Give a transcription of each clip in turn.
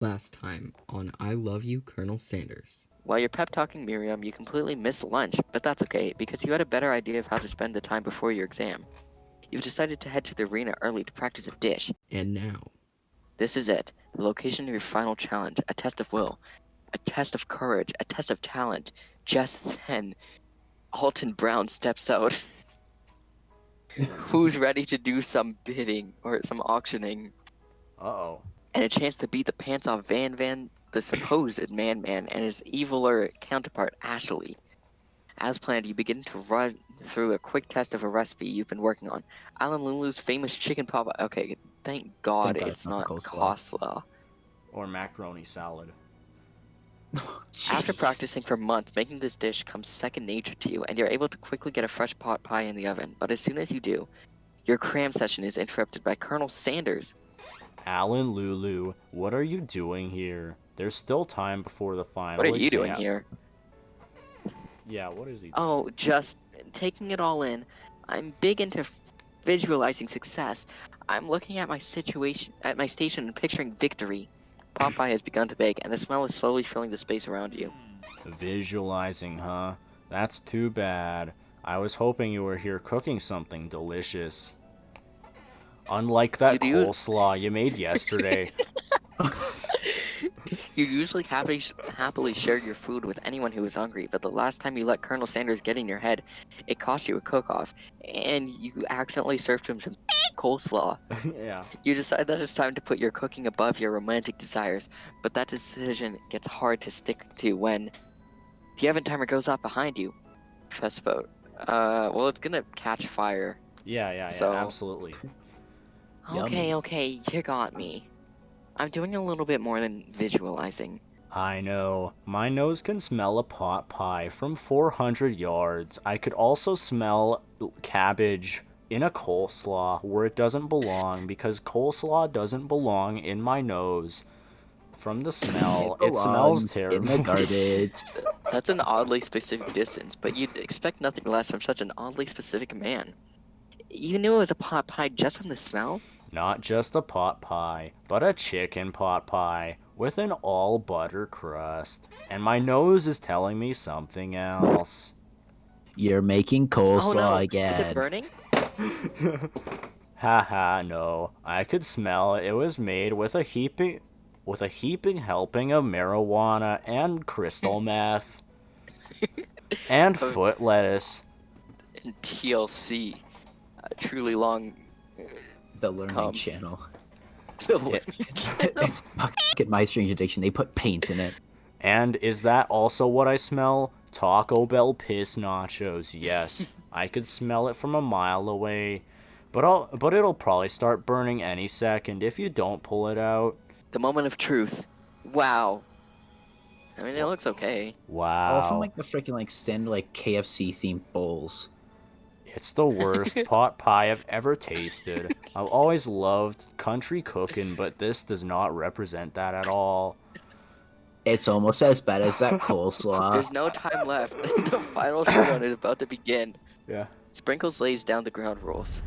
Last time on I Love You, Colonel Sanders. While you're pep talking Miriam, you completely miss lunch, but that's okay, because you had a better idea of how to spend the time before your exam. You've decided to head to the arena early to practice a dish. And now, This is it, the location of your final challenge, a test of will, a test of courage, a test of talent. Just then, Alton Brown steps out. Who's ready to do some bidding, or some auctioning, Uh-oh. and a chance to beat the pants off Van, the supposed Man-Man, and his eviler counterpart, Ashley. As planned, you begin to run through a quick test of a recipe you've been working on. Alan Lulu's famous chicken pot. Okay, thank God it's not coleslaw. Or macaroni salad. After practicing for months, making this dish comes second nature to you, and you're able to quickly get a fresh pot pie in the oven. But as soon as you do, your cram session is interrupted by Colonel Sanders. Alan Lulu, what are you doing here? There's still time before the final What are you exam. doing here? Yeah, what is he doing? Oh, just taking it all in. I'm big into visualizing success. I'm looking at my situation, at my station, and picturing victory. Pot pie has begun to bake, and the smell is slowly filling the space around you. Visualizing, huh? That's too bad. I was hoping you were here cooking something delicious. Unlike that coleslaw you made yesterday. You usually happily share your food with anyone who is hungry, but the last time you let Colonel Sanders get in your head, it cost you a cook-off, and you accidentally served him some coleslaw. Yeah. You decide that it's time to put your cooking above your romantic desires, but that decision gets hard to stick to when the oven timer goes off behind you. Fast vote. Well, it's gonna catch fire. Yeah, So- absolutely. Okay, you got me. I'm doing a little bit more than visualizing. I know. My nose can smell a pot pie from 400 yards. I could also smell cabbage in a coleslaw where it doesn't belong because coleslaw doesn't belong in my nose. From the smell, it smells terrible. In the garbage. That's an oddly specific distance, but you'd expect nothing less from such an oddly specific man. You knew it was a pot pie just from the smell? Not just a pot pie, but a chicken pot pie with an all butter crust. And my nose is telling me something else. You're making coleslaw Oh no, again. is it burning? Haha, no. I could smell it. It was made with a heaping helping of marijuana and crystal meth. And foot lettuce. And TLC. Truly long. The Learning Channel. The Learning Channel. It's fucking My Strange Addiction. They put paint in it. And is that also what I smell? Taco Bell piss nachos. Yes, I could smell it from a mile away. But it'll probably start burning any second if you don't pull it out. The moment of truth. Wow. I mean, it looks okay. Wow. Oh, from like the freaking standard KFC themed bowls. It's the worst pot pie I've ever tasted. I've always loved country cooking, but this does not represent that at all. It's almost as bad as that coleslaw. There's no time left. The final showdown is about to begin. Yeah. Sprinkles lays down the ground rules.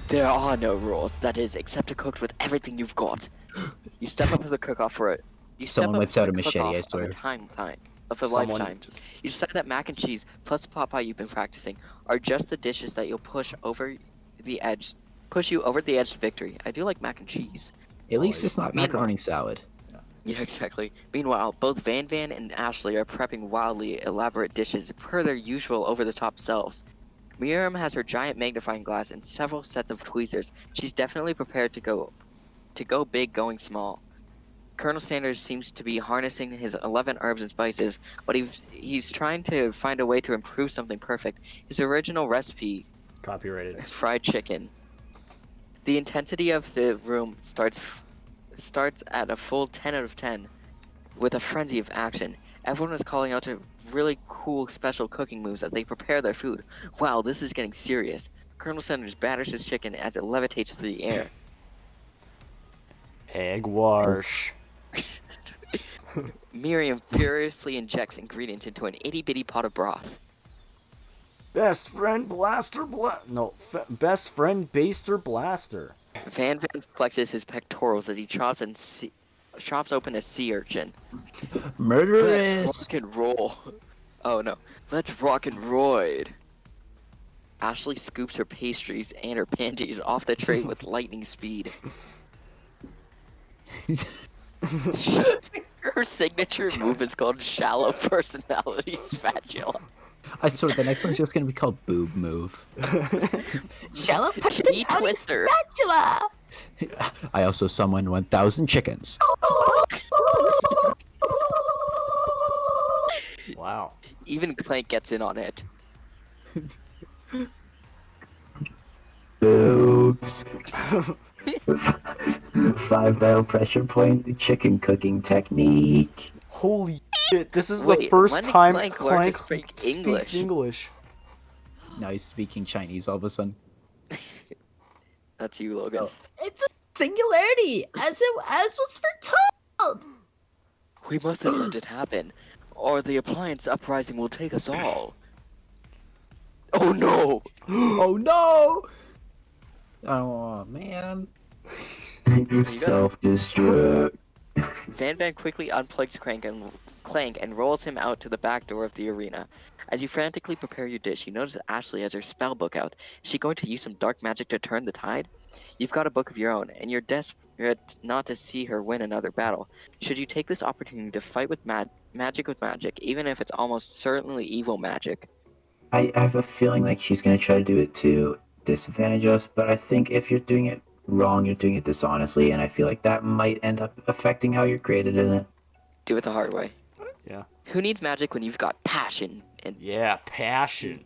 There are no rules, that is, except to cook with everything you've got. You step up to the cook-off for it. Someone whips out a machete, I swear. Of a lifetime. You decide that mac and cheese plus the pot pie you've been practicing are just the dishes that you'll push you over the edge to victory. I do like mac and cheese. At least it's not macaroni salad. Yeah, exactly. Meanwhile, both Van and Ashley are prepping wildly elaborate dishes per their usual over-the-top selves. Miriam has her giant magnifying glass and several sets of tweezers. She's definitely prepared to go big going small. Colonel Sanders seems to be harnessing his 11 herbs and spices, but he's trying to find a way to improve something perfect. His original recipe, copyrighted, fried chicken. The intensity of the room starts at a full 10 out of 10, with a frenzy of action. Everyone is calling out to really cool special cooking moves as they prepare their food. Wow, this is getting serious. Colonel Sanders batters his chicken as it levitates through the air. Egg wash. Miriam furiously injects ingredients into an itty-bitty pot of broth. Best friend blaster best friend baster blaster. Van flexes his pectorals as he chops and chops open a sea urchin. Let's Murderous. rock and roll. Oh no. Let's rock and roid. Ashley scoops her pastries and her panties off the tray with lightning speed. Her signature move is called Shallow Personality Spatula. I swear the next one's just gonna be called Boob Move. Shallow Titty Twister. spatula. I also summoned 1,000 chickens. Wow. Even Clank gets in on it. Boobs. 5-dial pressure point chicken cooking technique. Holy shit! This is the Wait, first when did time Clank learn to Clank speak speaks English? English. Now he's speaking Chinese all of a sudden. That's you, Logan. It's a singularity, as was foretold. We mustn't let it happen, or the appliance uprising will take us all. Oh no! Oh no! Oh man. Self-destruct. Van Van quickly unplugs Clank and rolls him out to the back door of the arena. As you frantically prepare your dish, you notice that Ashley has her spell book out. Is she going to use some dark magic to turn the tide? You've got a book of your own, and you're desperate not to see her win another battle. Should you take this opportunity to fight with magic with magic, even if it's almost certainly evil magic? I have a feeling like she's gonna try to do it to disadvantage us, but I think if you're doing it wrong, you're doing it dishonestly, and I feel like that might end up affecting how you're graded in it. Do it the hard way. Yeah. Who needs magic when you've got passion? And Yeah, passion.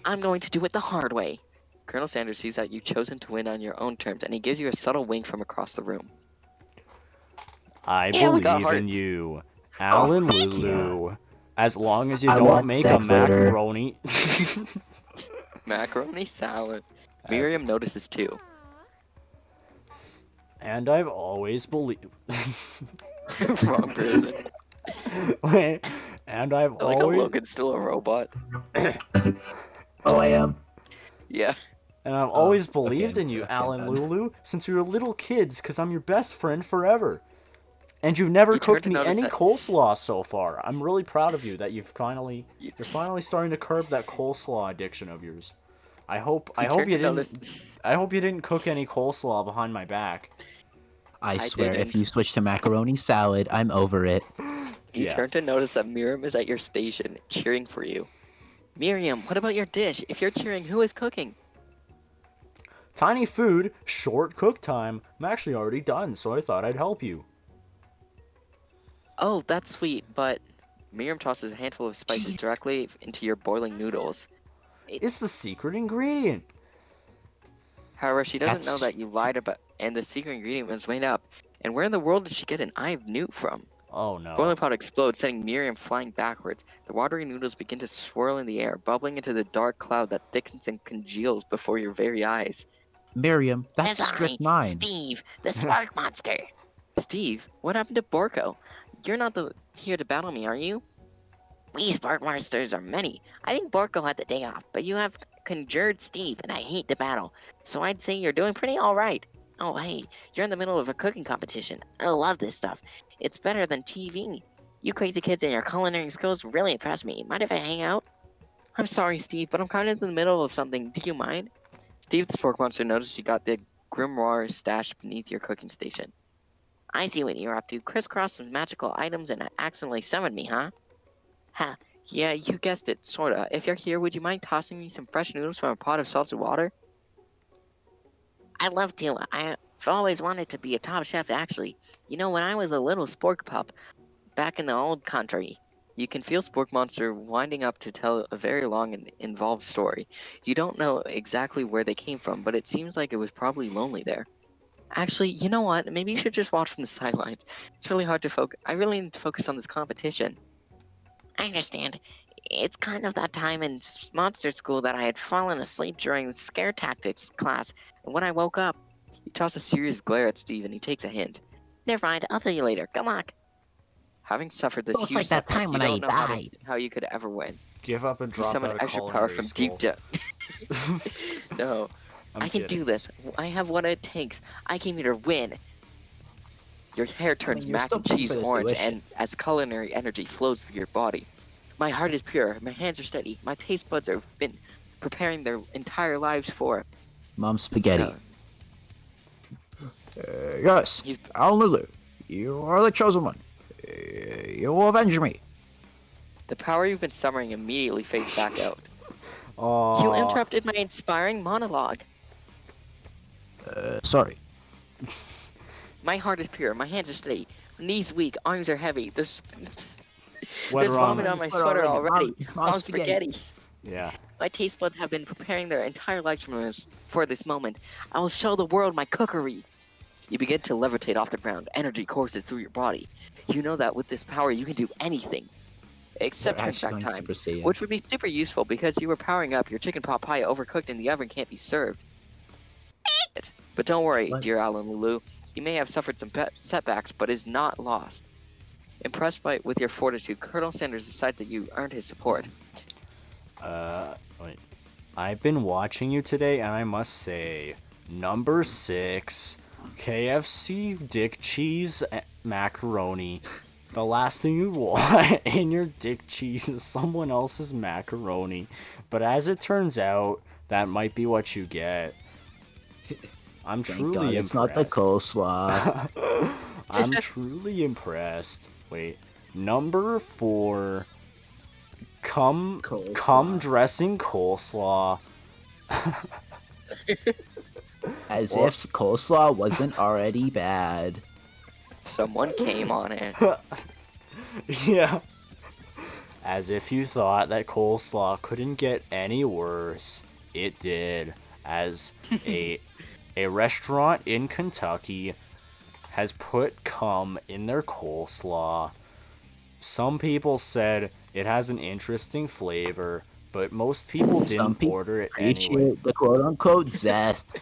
I'm going to do it the hard way. Colonel Sanders sees that you've chosen to win on your own terms, and he gives you a subtle wink from across the room. I Yeah, we got believe in hearts. you, Alan thank Lulu. As long as you I don't want make a sex later. macaroni. Macaroni salad. Miriam notices too. And I've always believed. Wrong person. Wait. And I've I like how always. Logan's still a robot. Oh, I am. Yeah. And I've always okay, believed in you, okay, Alan then. Lulu, since we were little kids, because I'm your best friend forever. And you've never You turned cooked to me notice any that- coleslaw so far. I'm really proud of you that you're finally starting to curb that coleslaw addiction of yours. I hope turned you to didn't notice- I hope you didn't cook any coleslaw behind my back. I swear, if didn't. you switch to macaroni salad, I'm over it. You Yeah. turn to notice that Miriam is at your station, cheering for you. Miriam, what about your dish? If you're cheering, who is cooking? Tiny food, short cook time. I'm actually already done, so I thought I'd help you. Oh, that's sweet, but Miriam tosses a handful of spices directly into your boiling noodles. It's the secret ingredient. However, she doesn't know That's- that you lied about, and the secret ingredient was made up. And where in the world did she get an eye of newt from? Oh no. Boiling pot explodes, sending Miriam flying backwards. The watery noodles begin to swirl in the air, bubbling into the dark cloud that thickens and congeals before your very eyes. Miriam, that's strychnine. Steve, the spark monster. Steve, what happened to Borko? You're not here to battle me, are you? We spark monsters are many. I think Borko had the day off, but you have conjured Steve, and I hate the battle. So I'd say you're doing pretty alright. Oh hey, you're in the middle of a cooking competition. I love this stuff. It's better than TV. You crazy kids and your culinary skills really impress me. Mind if I hang out? I'm sorry, Steve, but I'm kind of in the middle of something. Do you mind? Steve the Spork Monster noticed you got the grimoire stashed beneath your cooking station. I see what you're up to. Crisscross some magical items and accidentally summoned me, huh? Ha, yeah, you guessed it, sorta. If you're here, would you mind tossing me some fresh noodles from a pot of salted water? I'd love to. I've always wanted to be a top chef, actually. You know, when I was a little spork pup, back in the old country, you can feel Spork Monster winding up to tell a very long and involved story. You don't know exactly where they came from, but it seems like it was probably lonely there. Actually, you know what? Maybe you should just watch from the sidelines. It's really hard to focus. I really need to focus on this competition. I understand. It's kind of that time in monster school that I had fallen asleep during scare tactics class, and when I woke up, he tosses a serious glare at Steve and he takes a hint. Never mind, I'll tell you later. Good luck. Having suffered this Well, it's huge like that setback, time you when I don't know died. how you could ever win. Give up and You drop summon out of extra power culinary from school. deep down. No, I'm I can kidding. do this. I have what it takes. I came here to win. Your hair turns you're mac still and paying cheese for the orange, tuition. and as culinary energy flows through your body. My heart is pure, my hands are steady, my taste buds have been preparing their entire lives for. Mom spaghetti. Uh, Yes, he's Lulu, you are the chosen one. You will avenge me. the power you've been summoning immediately fades back out. You Aw. interrupted my inspiring monologue. Sorry. My heart is pure, my hands are steady, knees weak, arms are heavy. There's Sweater vomit on. on my sweater already. Mom's Spaghetti. Yeah. My taste buds have been preparing their entire lives for this moment. I will show the world my cookery. You begin to levitate off the ground. Energy courses through your body. You know that with this power you can do anything. Except They're turn actually back going time. Super Saiyan. Which would be super useful because you were powering up your chicken pot pie overcooked in the oven can't be served. But don't worry, What? dear Alan Lulu. You may have suffered some setbacks, but is not lost. Impressed with your fortitude, Colonel Sanders decides that you earned his support. Wait. I've been watching you today, and I must say, number 6, KFC dick cheese macaroni. The last thing you want in your dick cheese is someone else's macaroni. But as it turns out, that might be what you get. I'm Thank truly God impressed. it's not the coleslaw. I'm truly impressed. Wait, number 4, cum Coleslaw. dressing coleslaw. As if coleslaw wasn't already bad. Someone came on it. Yeah. As if you thought that coleslaw couldn't get any worse. It did. As a restaurant in Kentucky has put cum in their coleslaw. Some people said it has an interesting flavor, but most people Some didn't people order it appreciate anyway. the quote-unquote zest.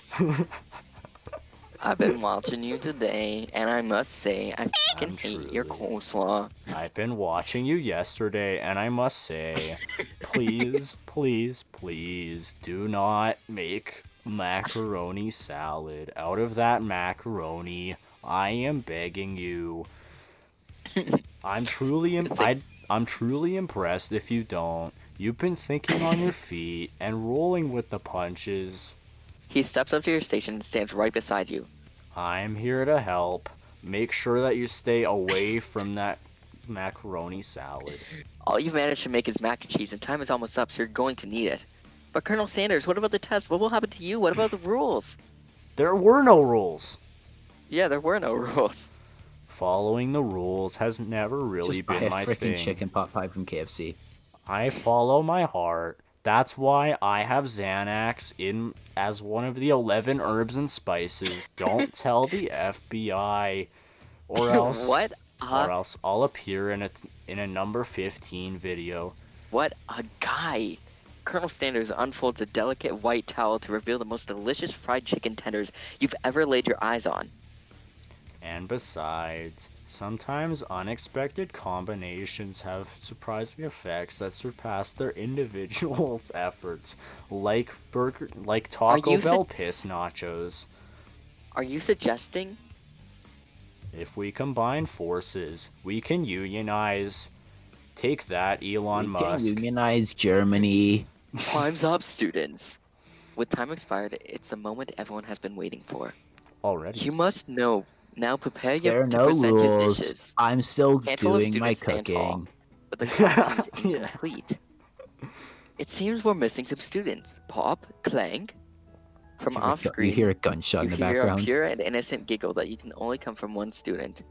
I've been watching you today, and I must say, I fucking hate your truly- coleslaw. I've been watching you yesterday, and I must say, please, please, please do not make macaroni salad out of that macaroni. I am begging you. I'm truly I'm truly impressed if you don't. You've been thinking on your feet and rolling with the punches. He steps up to your station and stands right beside you. I'm here to help. Make sure that you stay away from that macaroni salad. All you've managed to make is mac and cheese, and time is almost up, so you're going to need it. But Colonel Sanders, what about the test? What will happen to you? What about the rules? There were no rules. Yeah, there were no rules. Following the rules has never really Just buy been a my freaking thing. chicken pot pie from KFC. I follow my heart. That's why I have Xanax in as one of the 11 herbs and spices. Don't tell the FBI, or else What? or else I'll appear in a number 15 video. What a guy! Colonel Sanders unfolds a delicate white towel to reveal the most delicious fried chicken tenders you've ever laid your eyes on. And besides, sometimes unexpected combinations have surprising effects that surpass their individual efforts, like Taco you Bell piss nachos. Are you suggesting? If we combine forces, we can unionize. Take that, Elon We can Musk. unionize Germany. Time's up, students. With time expired, it's the moment everyone has been waiting for. Already. You must know. Now prepare There you are to no present your rules. dishes. I'm still Handful of doing my students stand tall, cooking. but the class seems Yeah. incomplete. It seems we're missing some students. Pop, clang. From off You screen, hear a gunshot you in the hear a background. pure and innocent giggle that you can only come from one student.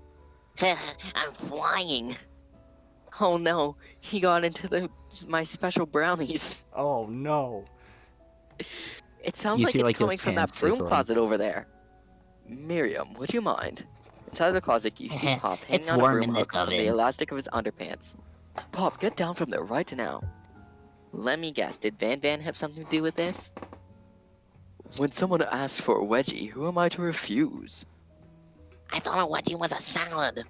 I'm flying. Oh no, he got into my special brownies. Oh no. It sounds You like see, it's like, your coming from that pants broom sizzling. closet over there. Miriam, would you mind? Inside the closet, you see Pop hanging It's on a warm broom in this hook from the oven. elastic of his underpants. Pop, get down from there right now. Let me guess, did Van Van have something to do with this? When someone asks for a wedgie, who am I to refuse? I thought a wedgie was a salad.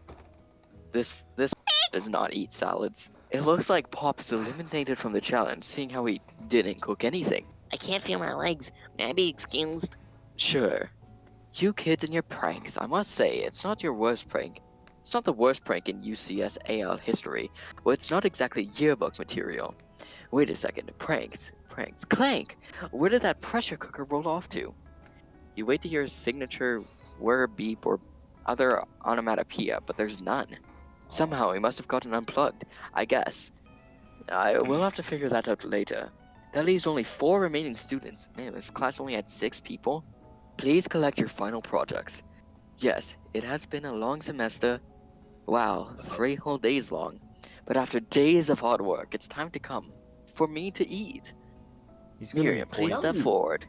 This does not eat salads. It looks like Pop is eliminated from the challenge, seeing how he didn't cook anything. I can't feel my legs. May I be excused? Sure. You kids and your pranks. I must say, it's not your worst prank. It's not the worst prank in UCS AL history. Well, it's not exactly yearbook material. Wait a second. Pranks. Pranks. Clank! Where did that pressure cooker roll off to? You wait to hear a signature whir, beep, or other onomatopoeia, but there's none. Somehow he must have gotten unplugged, I guess. I will have to figure that out later. That leaves only 4 remaining students. Man, this class only had 6 people. Please collect your final projects. Yes, it has been a long semester. Wow, 3 whole days long. But after days of hard work, it's time to come for me to eat. He's gonna be Miriam, please poisoned. step forward.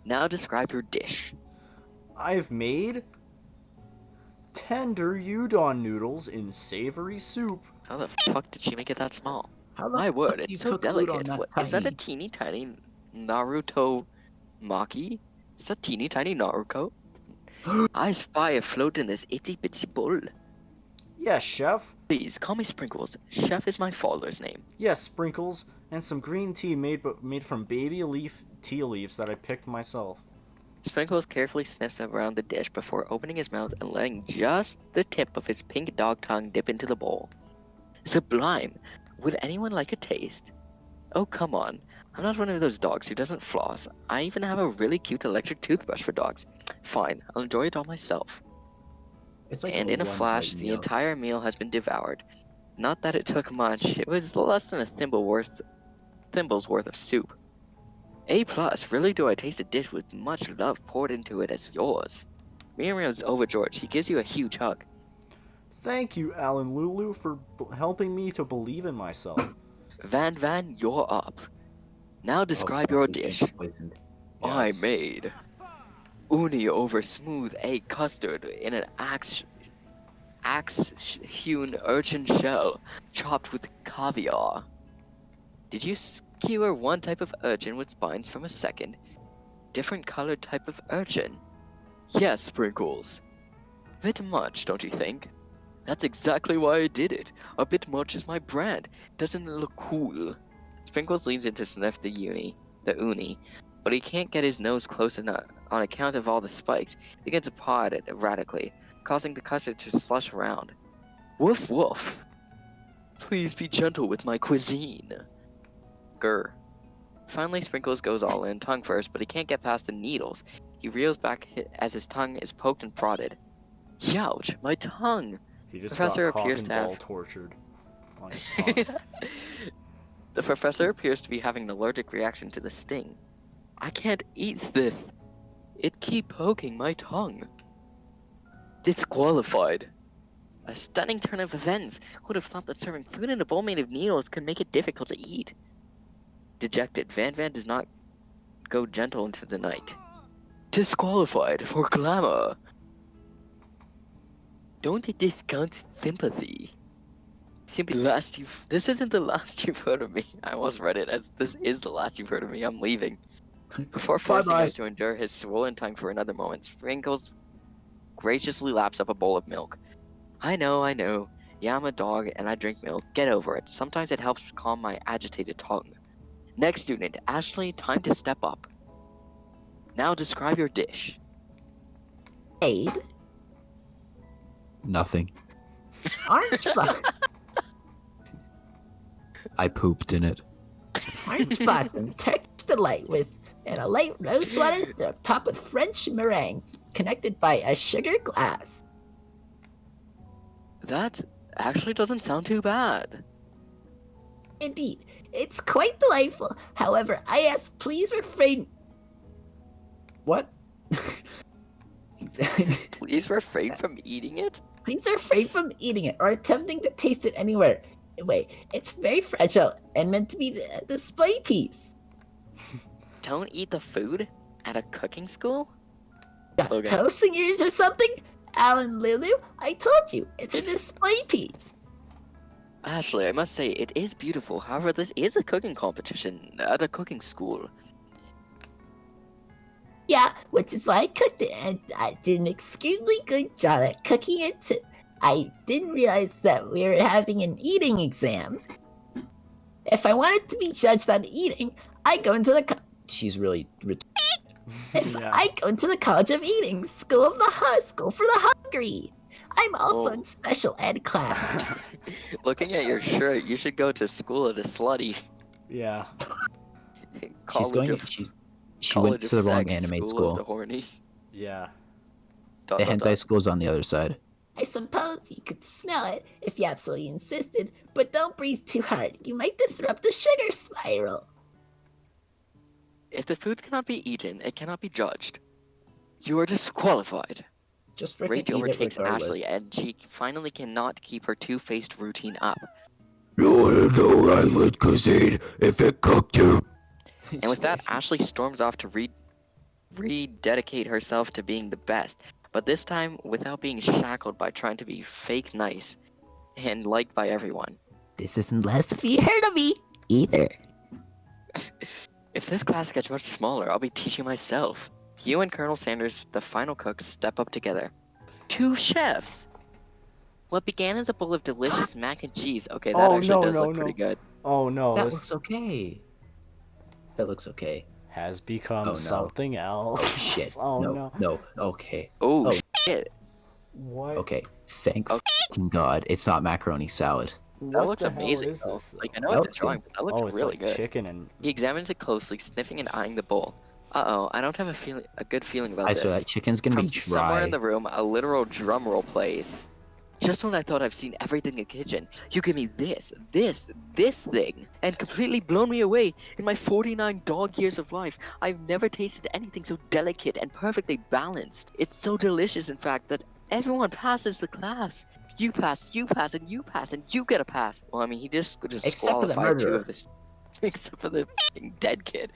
Now describe your dish. I've made tender udon noodles in savory soup. How the fuck did she make it that small? How the My fuck word, do you it's so cook udon delicate. that What, is that a tiny? teeny tiny Naruto maki? Is that teeny tiny Naruto? I spy a float in this itty bitty bowl. Yes, chef. Please, call me Sprinkles. Chef is my father's name. Yes, sprinkles and some green tea made from baby leaf tea leaves that I picked myself. Sprinkles carefully sniffs around the dish before opening his mouth and letting just the tip of his pink dog tongue dip into the bowl. Sublime! Would anyone like a taste? Oh, come on. I'm not one of those dogs who doesn't floss. I even have a really cute electric toothbrush for dogs. Fine, I'll enjoy it all myself. It's like And in a one flash, bite the meal. entire meal has been devoured. Not that it took much, it was less than a thimble's worth of soup. A+, really do I taste a dish with much love poured into it as yours. Miriam's overjoyed. She gives you a huge hug. Thank you, Alan Lulu, for helping me to believe in myself. Van, you're up. Now describe Oh, your he's dish. getting poisoned. I Yes. made uni over smooth egg custard in an axe-hewn urchin shell, chopped with caviar. Did you skewer one type of urchin with spines from a second, different colored type of urchin? Yes, Sprinkles. Bit much, don't you think? That's exactly why I did it. A bit much is my brand. Doesn't it look cool? Sprinkles leans in to sniff the uni, but he can't get his nose close enough on account of all the spikes. He begins to paw at it erratically, causing the custard to slush around. Woof woof. Please be gentle with my cuisine. Grr. Finally, Sprinkles goes all in, tongue first, but he can't get past the needles. He reels back as his tongue is poked and prodded. Youch, my tongue! He just Professor got cock appears and to have- ball tortured on his tongue. The professor appears to be having an allergic reaction to the sting. I can't eat this. It keep poking my tongue. Disqualified. A stunning turn of events. Who would have thought that serving food in a bowl made of needles could make it difficult to eat? Dejected, Van does not go gentle into the night. Disqualified for glamour. Don't discount sympathy. This isn't the last you've heard of me. I almost read it as this is the last you've heard of me. I'm leaving. Before forcing Bye-bye. us to endure his swollen tongue for another moment, Sprinkles graciously laps up a bowl of milk. I know. Yeah, I'm a dog and I drink milk. Get over it. Sometimes it helps calm my agitated tongue. Next student, Ashley, time to step up. Now describe your dish. Aid, Nothing. orange, I pooped in it. orange blossom, Turkish delight with and a light rose water syrup topped with French meringue, connected by a sugar glass. That actually doesn't sound too bad. Indeed, it's quite delightful. However, I ask please refrain. What? Please refrain from eating it? Please refrain from eating it or attempting to taste it anywhere. Wait, it's very fragile and meant to be a display piece. Don't eat the food at a cooking school? Got Okay. toast in yours or something? Alan Lulu, I told you, it's a display piece. Ashley, I must say, it is beautiful. However, this is a cooking competition at a cooking school. Yeah, which is why I cooked it, and I did an extremely good job at cooking it too. I didn't realize that we were having an eating exam. If I wanted to be judged on eating, I go into the She's really. Yeah. I go to the College of Eating, school for the hungry. I'm also Oh. in special ed class. Looking at your shirt, you should go to school of the slutty. Yeah. She College went of to the wrong sex, anime school school. of the horny. Yeah. Dot, The dot, hentai dot. school's on the other side. I suppose you could smell it if you absolutely insisted, but don't breathe too hard. You might disrupt the sugar spiral. If the food cannot be eaten, it cannot be judged. You are disqualified. Just freaking Rage eat it overtakes regardless. Ashley, and she finally cannot keep her two-faced routine up. You wanna know I would cuisine if it cooked you? And with that, Ashley storms off to rededicate herself to being the best, but this time without being shackled by trying to be fake nice and liked by everyone. This isn't less if you heard of me, either. If this class gets much smaller, I'll be teaching myself. You and Colonel Sanders, the final cooks, step up together. Two chefs! What began as a bowl of delicious mac and cheese. Okay, that Oh, actually no, does no, look pretty no. good. Oh no, That this looks okay. That looks okay. has become Oh, no. something else. Oh shit. Oh no, no. no. Okay. Oh, Oh. shit. What? Okay. Thank Okay. fucking God, it's not macaroni salad. That What looks the hell amazing, is though. this? Like, I know That it's looks a drawing, but that looks Oh, it's really like good. chicken and He examines it closely, sniffing and eyeing the bowl. Uh-oh, I don't have a good feeling about I this. swear that chicken's gonna From be somewhere dry. in the room, a literal drum roll plays. Just when I thought I've seen everything in the kitchen, you give me this thing, and completely blown me away. In my 49 dog years of life, I've never tasted anything so delicate and perfectly balanced. It's so delicious, in fact, that everyone passes the class. You pass, and you pass, and you get a pass. Well, I mean, he just Except for the disqualified two murderer. of this. Except for the f***ing dead kid.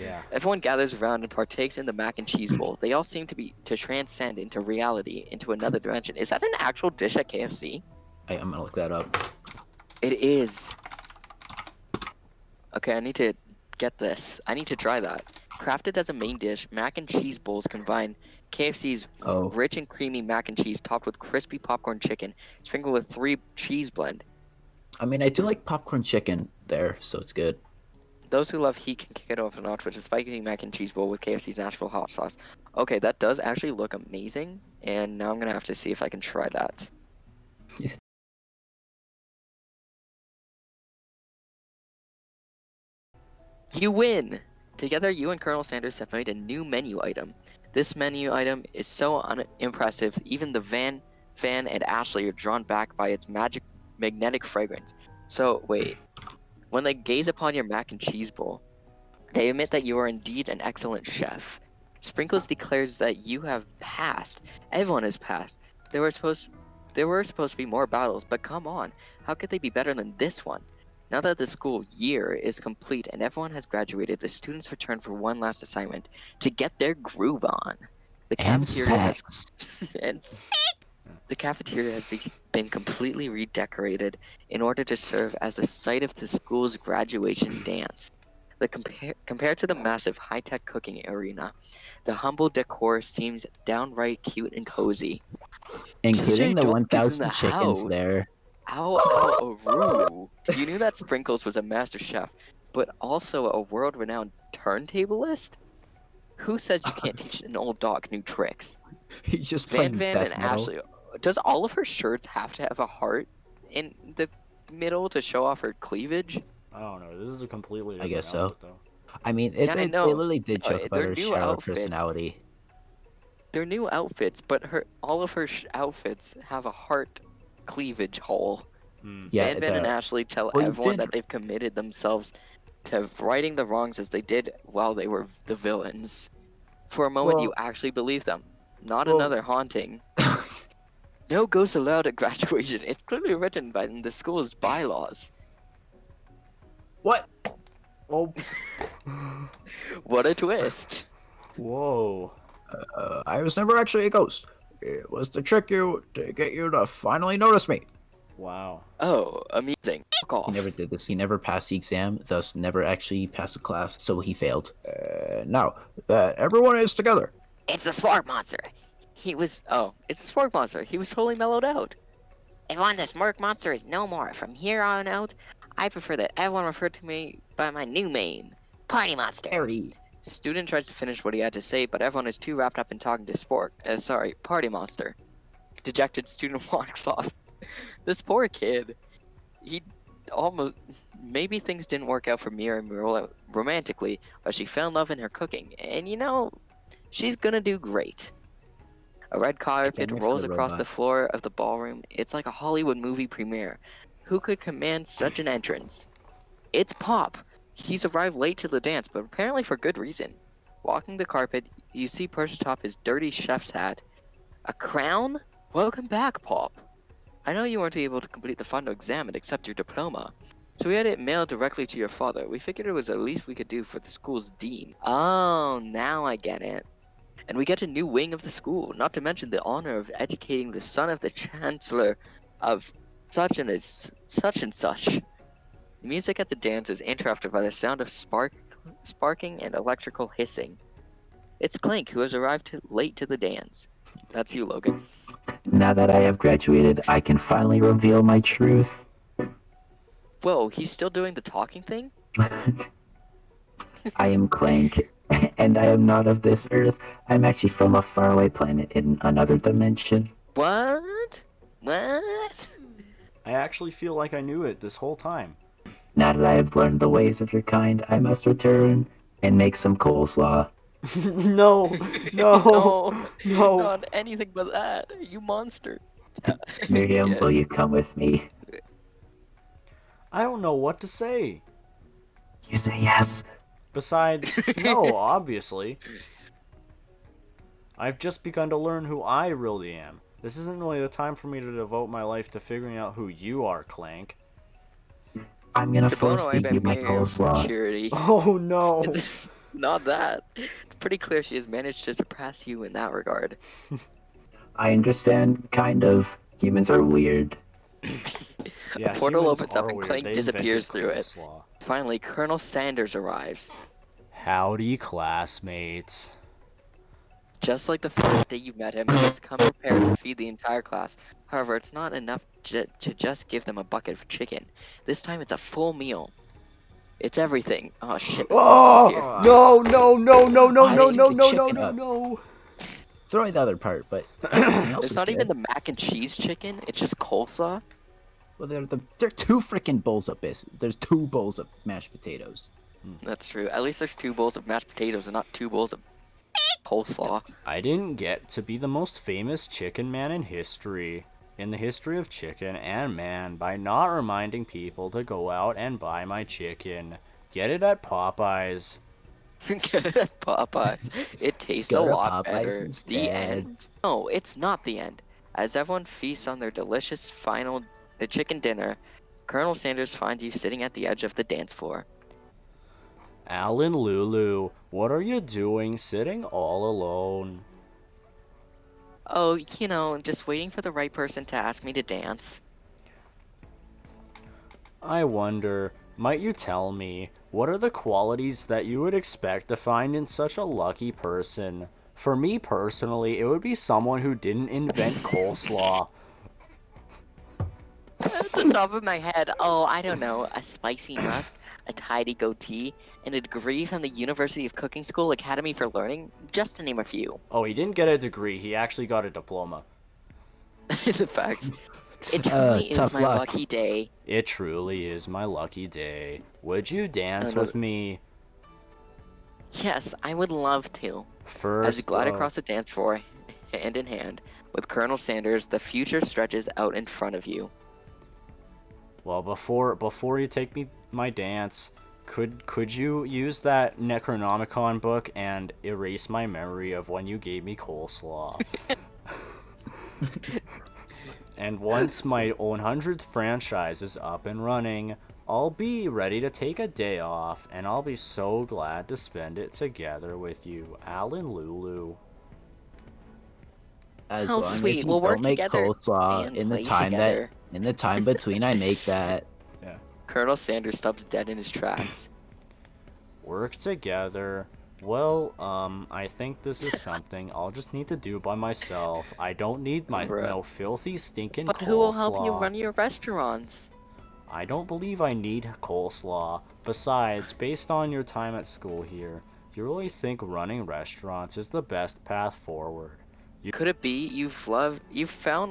yeah. Everyone gathers around and partakes in the mac and cheese bowl. They all seem to transcend into reality, into another dimension. Is that an actual dish at KFC? I'm gonna look that up. It is. Okay, I need to get this. I need to try that. Crafted as a main dish, mac and cheese bowls combine KFC's Oh. rich and creamy mac and cheese topped with crispy popcorn chicken, sprinkled with 3 cheese blend. I mean, I do like popcorn chicken there, so it's good. Those who love heat can kick it off a notch with a spicy mac and cheese bowl with KFC's Nashville hot sauce. Okay, that does actually look amazing, and now I'm gonna have to see if I can try that. You win! Together, you and Colonel Sanders have made a new menu item. This menu item is so unimpressive, even the fan and Ashley are drawn back by its magnetic fragrance. So, wait. When they gaze upon your mac and cheese bowl, they admit that you are indeed an excellent chef. Sprinkles declares that you have passed. Everyone has passed. There were supposed to be more battles, but come on, how could they be better than this one? Now that the school year is complete and everyone has graduated, the students return for one last assignment to get their groove on. The And cafeteria has sex. and the cafeteria has been completely redecorated in order to serve as the site of the school's graduation dance. Compared to the massive high-tech cooking arena, the humble decor seems downright cute and cozy. Including DJ the Dog is in 1,000 the chickens house. there. Ow, Aru. You knew that Sprinkles was a master chef, but also a world-renowned turntablist? Who says you can't teach an old dog new tricks? He's just Van playing Van death and metal. Ashley, does all of her shirts have to have a heart in the middle to show off her cleavage? I don't know. This is a completely I different guess so. outfit, though. I mean, Yeah, I they know. literally did No, joke about they're her new shallow outfits. personality. They're new outfits, but all of her outfits have a heart cleavage hole. Hmm. Yeah, Van Van and the- Ashley tell well, you everyone did- that they've committed themselves to righting the wrongs as they did while they were the villains. For a moment, Well- you actually believe them. Not well- another haunting. No ghosts allowed at graduation. It's clearly written by the school's bylaws. What? Oh, What a twist. whoa. I was never actually a ghost. It was to trick you, to get you to finally notice me. Wow. Oh, amusing. Fuck off. He never did this. He never passed the exam, thus never actually passed the class, so he failed. Now that everyone is together, It's the Spark Monster. It's the Spark Monster. He was totally mellowed out. Everyone, the Spark Monster is no more. From here on out, I prefer that everyone refer to me by my new name, Party Monster. Harry. Student tries to finish what he had to say, but everyone is too wrapped up in talking to Party Monster. Dejected student walks off. This poor kid. He almost... Maybe things didn't work out for Miriam romantically, but she fell in love in her cooking. And you know, she's gonna do great. A red carpet wait for rolls the across robot. the floor of the ballroom. It's like a Hollywood movie premiere. Who could command such an entrance? It's Pop. He's arrived late to the dance, but apparently for good reason. Walking the carpet, you see perched atop his dirty chef's hat. A crown? Welcome back, Pop. I know you weren't able to complete the final exam and accept your diploma, so we had it mailed directly to your father. We figured it was the least we could do for the school's dean. Oh, now I get it. And we get a new wing of the school, not to mention the honor of educating the son of the chancellor of such and such. The music at the dance is interrupted by the sound of sparking and electrical hissing. It's Clank, who has arrived late to the dance. That's you, Logan. Now that I have graduated, I can finally reveal my truth. Whoa, he's still doing the talking thing? I am Clank, and I am not of this earth. I'm actually from a faraway planet in another dimension. What? What? I actually feel like I knew it this whole time. Now that I have learned the ways of your kind, I must return and make some coleslaw. No, no, no. Not anything but that. You monster. Miriam, Yeah. will you come with me? I don't know what to say. You say yes. Besides, no, obviously. I've just begun to learn who I really am. This isn't really the time for me to devote my life to figuring out who you are, Clank. I'm gonna Devono force feed you my Miriam coleslaw. Security. Oh no. It's not that. It's pretty clear she has managed to surpass you in that regard. I understand, kind of. Humans are weird. Yeah, A portal humans opens up are and weird. Clank They disappears invented through it. coleslaw. Finally, Colonel Sanders arrives. Howdy, classmates. Just like the first day you met him, he has come prepared to feed the entire class. However, it's not enough to just give them a bucket of chicken. This time it's a full meal. It's everything. Oh shit. the Oh boss is here. no no no no no I no ate no the no no chicken no up. no. Throw away the other part, but everything else It's is not good. even the mac and cheese chicken, it's just coleslaw. Well, they're two freaking bowls of this. There's 2 bowls of mashed potatoes. That's true. At least there's 2 bowls of mashed potatoes and not 2 bowls of coleslaw. I didn't get to be the most famous chicken man in the history of chicken and man, by not reminding people to go out and buy my chicken. Get it at Popeyes. Get it at Popeyes. It tastes Go a to lot Popeyes better. The instead. end? No, it's not the end. As everyone feasts on their delicious final chicken dinner, Colonel Sanders finds you sitting at the edge of the dance floor. Alan Lulu, what are you doing sitting all alone? Oh, you know, just waiting for the right person to ask me to dance. I wonder, might you tell me, what are the qualities that you would expect to find in such a lucky person? For me personally, it would be someone who didn't invent coleslaw. At the top of my head, oh, I don't know, a spicy musk, a tidy goatee, and a degree from the University of Cooking School Academy for Learning, just to name a few. Oh, he didn't get a degree, he actually got a diploma. The fact, it truly is tough my luck. lucky day. It truly is my lucky day. Would you dance with me? Yes, I would love to. First, As you glide across the dance floor, hand in hand, with Colonel Sanders, the future stretches out in front of you. well, before you take me my dance, could you use that Necronomicon book and erase my memory of when you gave me coleslaw? And once my 100th franchise is up and running, I'll be ready to take a day off, and I'll be so glad to spend it together with you, Alan Lulu. As How long sweet. as you We'll work don't make together coleslaw and in the play time together. that in the time between I make that. Colonel Sanders stops dead in his tracks. Work together. Well, I think this is something I'll just need to do by myself. I don't need my Bruh. no filthy stinking But coleslaw. who will help you run your restaurants? I don't believe I need coleslaw. Besides, based on your time at school here, You really think running restaurants is the best path forward? Could it be you've found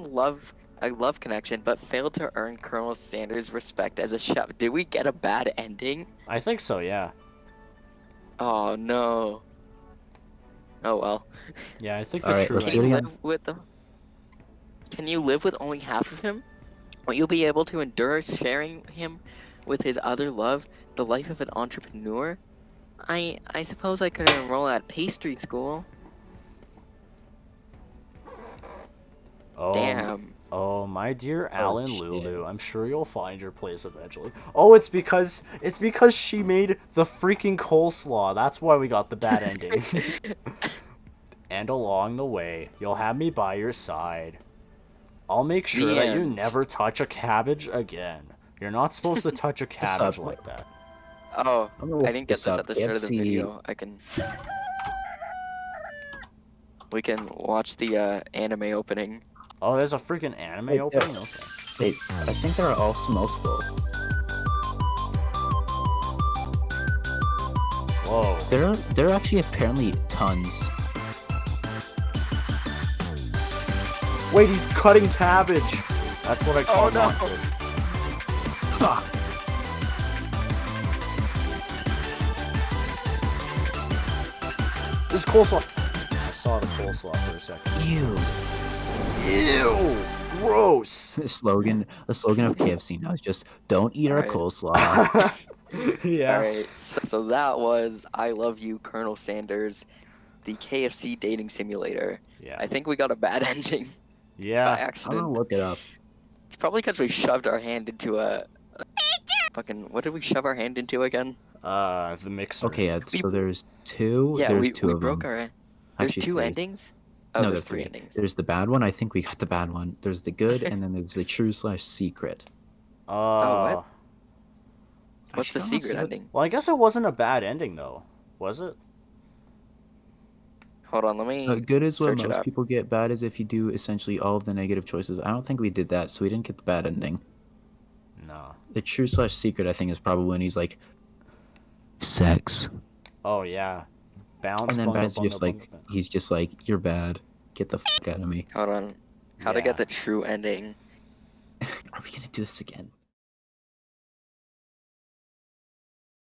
a love connection, but failed to earn Colonel Sanders' respect as a chef? Did we get a bad ending? I think so, yeah. Oh no. Oh well. Yeah, I think All the right, true let's Can do you it again. live with the? Can you live with only half of him? Will you be able to endure sharing him with his other love, the life of an entrepreneur? I suppose I could enroll at pastry school. Damn. Oh, my dear Oh, Alan shit. Lulu, I'm sure you'll find your place eventually. Oh, it's because she made the freaking coleslaw. That's why we got the bad ending. And along the way, you'll have me by your side. I'll make sure The that you end. never touch a cabbage again. You're not supposed to touch a cabbage up. like that. Oh, I'm gonna I look didn't get this this up. at the start of the KFC video. We can watch the anime opening. Oh, there's a freaking anime Wait, opening? Okay. Wait, I think they're all smokable. Whoa. There are actually apparently tons. Wait, he's cutting cabbage. That's what I call Oh, no. Fuck. There's coleslaw. I saw the coleslaw for a second. Ew. Ew! Gross! The slogan of KFC now is just "Don't eat our Alright. coleslaw." Yeah. Alright, so that was I Love You, Colonel Sanders, the KFC dating simulator. Yeah. I think we got a bad ending by Yeah. I'm accident. gonna look it up. It's probably because we shoved our hand into a fucking. What did we shove our hand into again? The mixer. Okay, so there's two. Yeah, there's we two of broke them. our. There's Actually, two three. endings? Oh, No, there's there's three three. endings. There's the bad one. I think we got the bad one. There's the good, and then there's the true/secret. what? I What's the should secret honestly- ending? Well, I guess it wasn't a bad ending, though. Was it? Hold on, let me. Good is what search it most up. people get. Bad is if you do essentially all of the negative choices. I don't think we did that, so we didn't get the bad ending. No. The true/secret, I think, is probably when he's like, sex. Oh, yeah. Bounce, And then bundle, bad's just bundle, like, bundle. he's just like, you're bad. Get the fuck out of me. Hold on. How to Yeah. get the true ending? Are we gonna do this again?